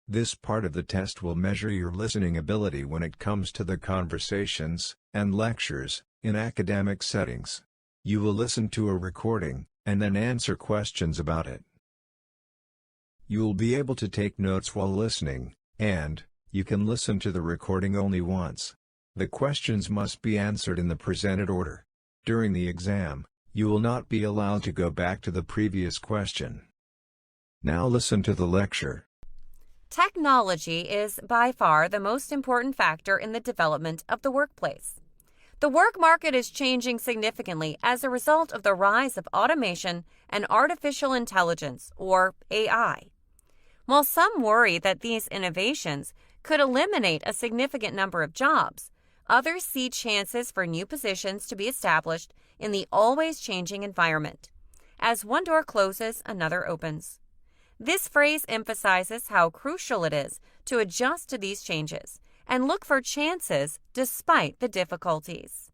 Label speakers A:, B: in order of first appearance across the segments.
A: This part of the test will measure your listening ability when it comes to the conversations and lectures in academic settings. You will listen to a recording, and then answer questions about it. You will be able to take notes while listening, and you can listen to the recording only once. The questions must be answered in the presented order. During the exam, you will not be allowed to go back to the previous question. Now listen to the lecture.
B: Technology is by far the most important factor in the development of the workplace. The work market is changing significantly as a result of the rise of automation and artificial intelligence, or AI. While some worry that these innovations could eliminate a significant number of jobs, others see chances for new positions to be established in the always changing environment. As one door closes, another opens. This phrase emphasizes how crucial it is to adjust to these changes and look for chances despite the difficulties.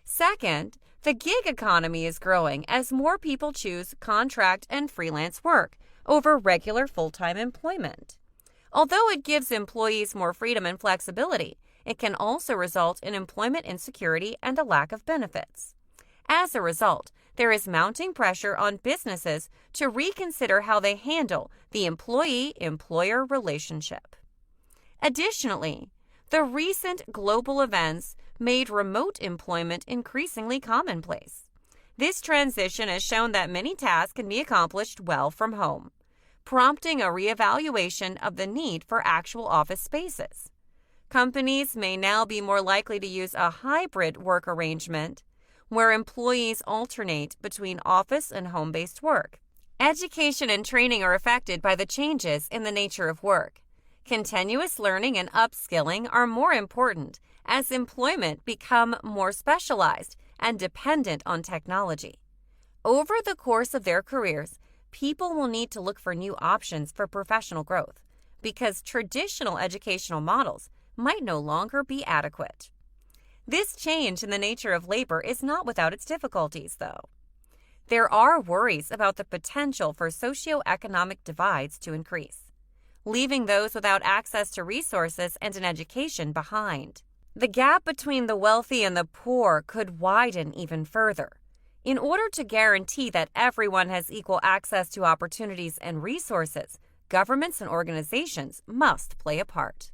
B: Second, the gig economy is growing as more people choose contract and freelance work over regular full-time employment. Although it gives employees more freedom and flexibility, it can also result in employment insecurity and a lack of benefits. As a result, there is mounting pressure on businesses to reconsider how they handle the employee-employer relationship. Additionally, the recent global events made remote employment increasingly commonplace. This transition has shown that many tasks can be accomplished well from home, prompting a reevaluation of the need for actual office spaces. Companies may now be more likely to use a hybrid work arrangement where employees alternate between office and home-based work. Education and training are affected by the changes in the nature of work. Continuous learning and upskilling are more important as employment become more specialized and dependent on technology. Over the course of their careers, people will need to look for new options for professional growth because traditional educational models might no longer be adequate. This change in the nature of labor is not without its difficulties, though. There are worries about the potential for socioeconomic divides to increase, leaving those without access to resources and an education behind. The gap between the wealthy and the poor could widen even further. In order to guarantee that everyone has equal access to opportunities and resources, governments and organizations must play a part.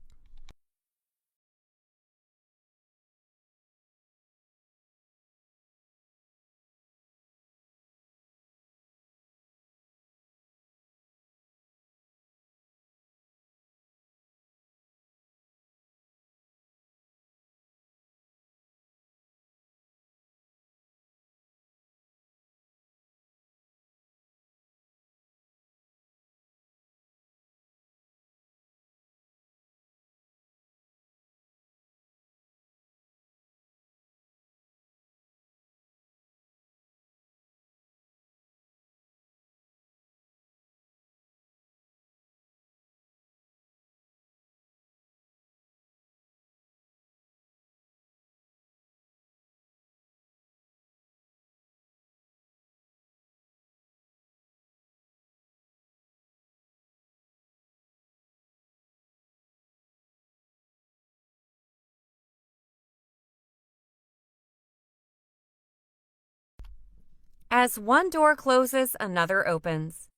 B: As one door closes, another opens.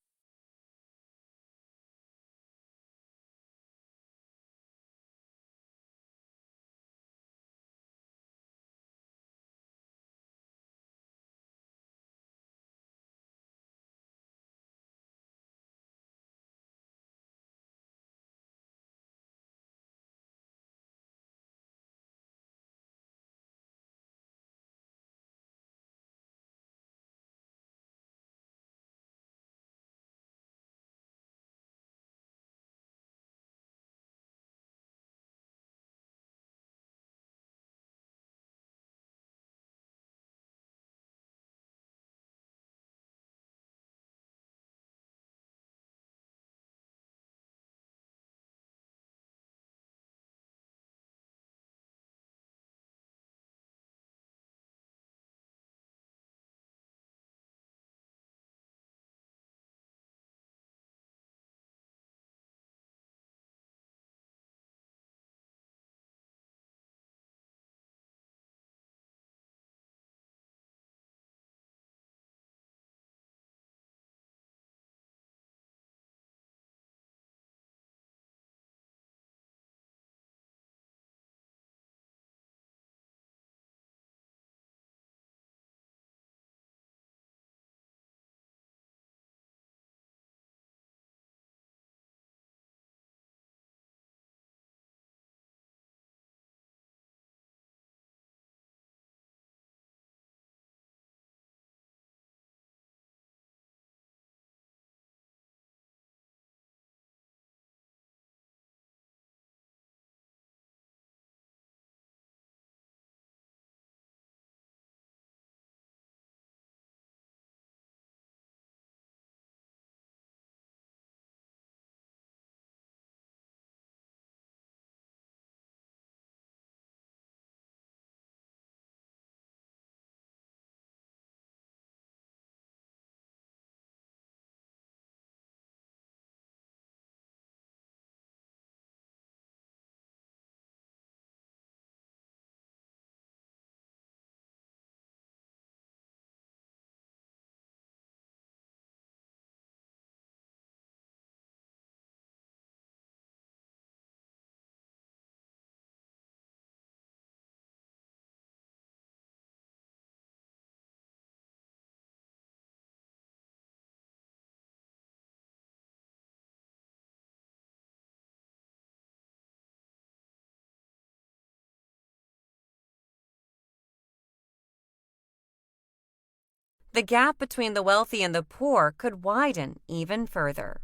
B: the gap between the wealthy and the poor could widen even further.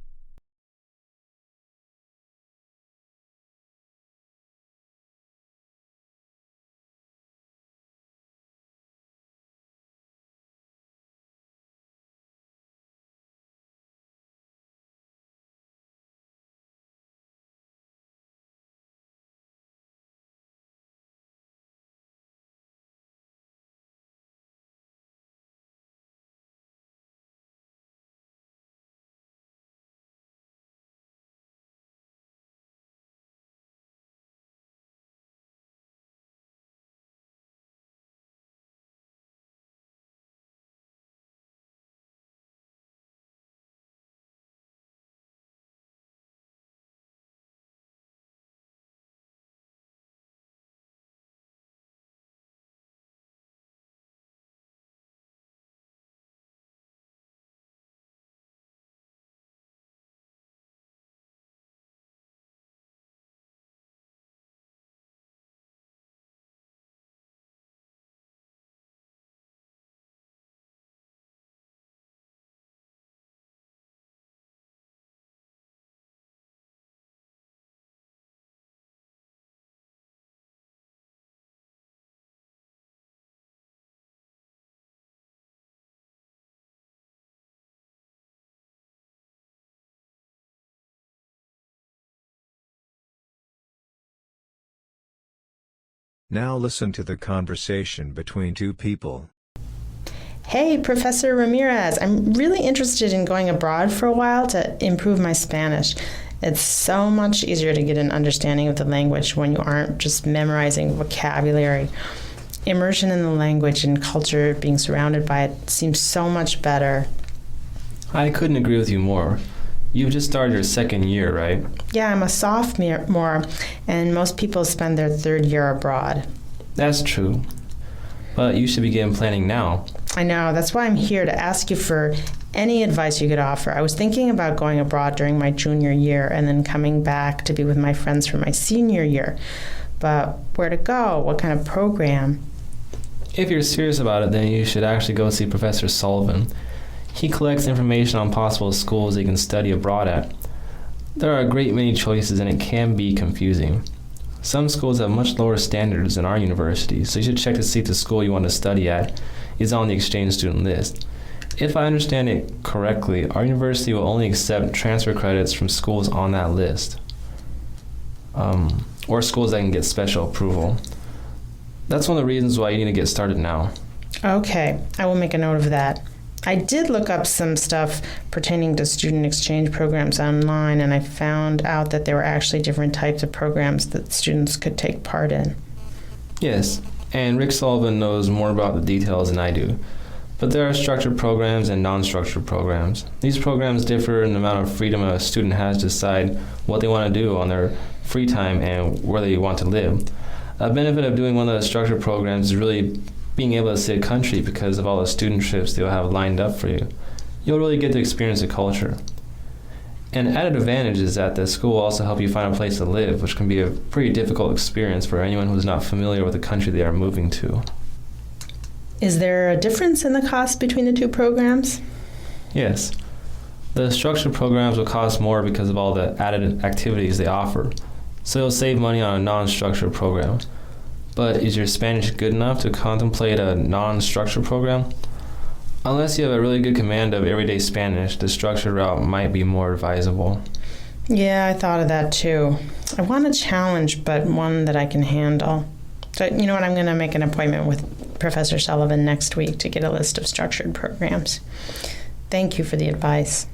A: Now listen to the conversation between two people.
C: Hey, Professor Ramirez, I'm really interested in going abroad for a while to improve my Spanish. It's so much easier to get an understanding of the language when you aren't just memorizing vocabulary. Immersion in the language and culture, being surrounded by it, seems so much better.
D: I couldn't agree with you more. You've just started your second year, right?
C: Yeah, I'm a sophomore, and most people spend their third year abroad.
D: That's true. But you should begin planning now.
C: I know, that's why I'm here to ask you for any advice you could offer. I was thinking about going abroad during my junior year and then coming back to be with my friends for my senior year. But where to go? What kind of program?
D: If you're serious about it, then you should actually go see Professor Sullivan. He collects information on possible schools you can study abroad at. There are a great many choices and it can be confusing. Some schools have much lower standards than our university, so you should check to see if the school you want to study at is on the exchange student list. If I understand it correctly, our university will only accept transfer credits from schools on that list, or schools that can get special approval. That's one of the reasons why you need to get started now.
C: Okay, I will make a note of that. I did look up some stuff pertaining to student exchange programs online, and I found out that there were actually different types of programs that students could take part in.
D: Yes, and Rick Sullivan knows more about the details than I do. But there are structured programs and non-structured programs. These programs differ in the amount of freedom a student has to decide what they want to do on their free time and where they want to live. A benefit of doing one of the structured programs is really being able to see a country because of all the student trips they'll have lined up for you. You'll really get to experience the culture. An added advantage is that the school will also help you find a place to live, which can be a pretty difficult experience for anyone who's not familiar with the country they are moving to.
C: Is there a difference in the cost between the two programs?
D: Yes. The structured programs will cost more because of all the added activities they offer, so you'll save money on a non-structured program. But is your Spanish good enough to contemplate a non-structured program? Unless you have a really good command of everyday Spanish, the structured route might be more advisable.
C: Yeah, I thought of that too. I want a challenge, but one that I can handle. So, you know what, I'm going to make an appointment with Professor Sullivan next week to get a list of structured programs. Thank you for the advice.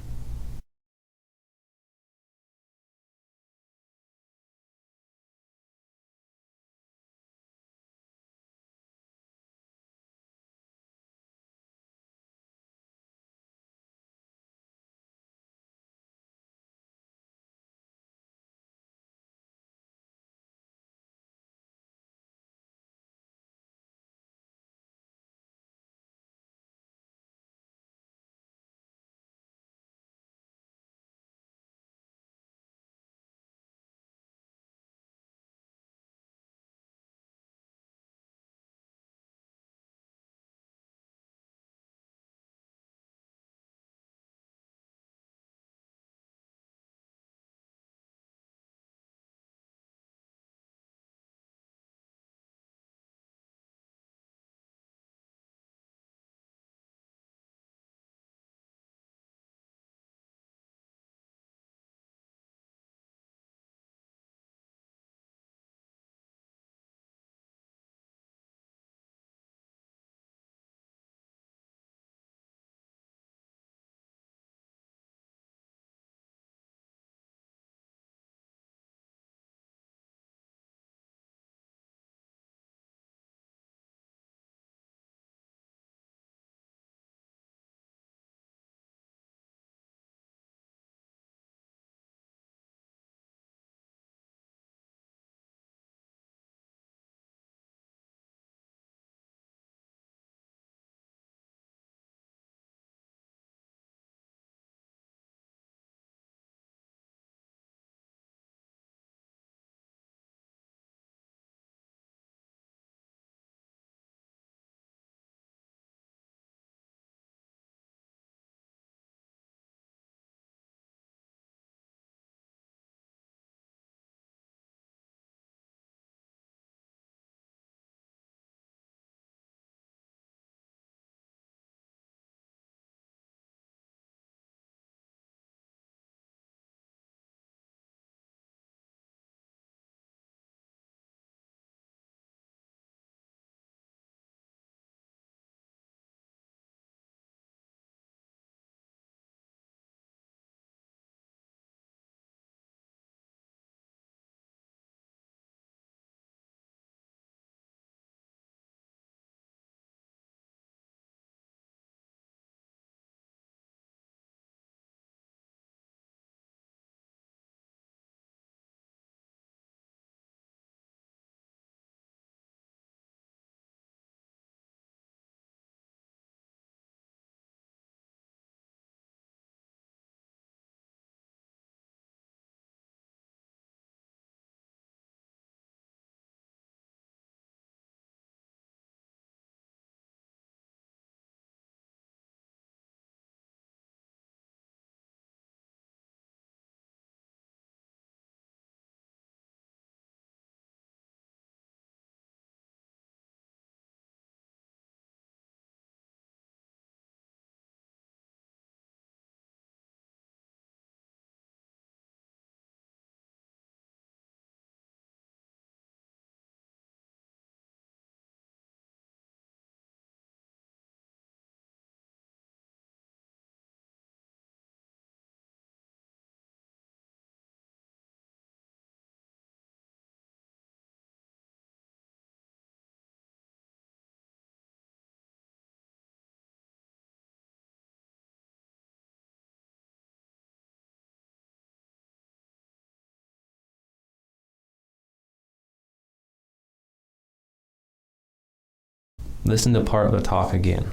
D: Listen to part of the talk again.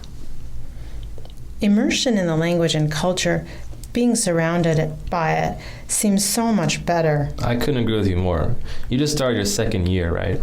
C: Immersion in the language and culture, being surrounded by it, seems so much better.
D: I couldn't agree with you more. You just started your second year, right?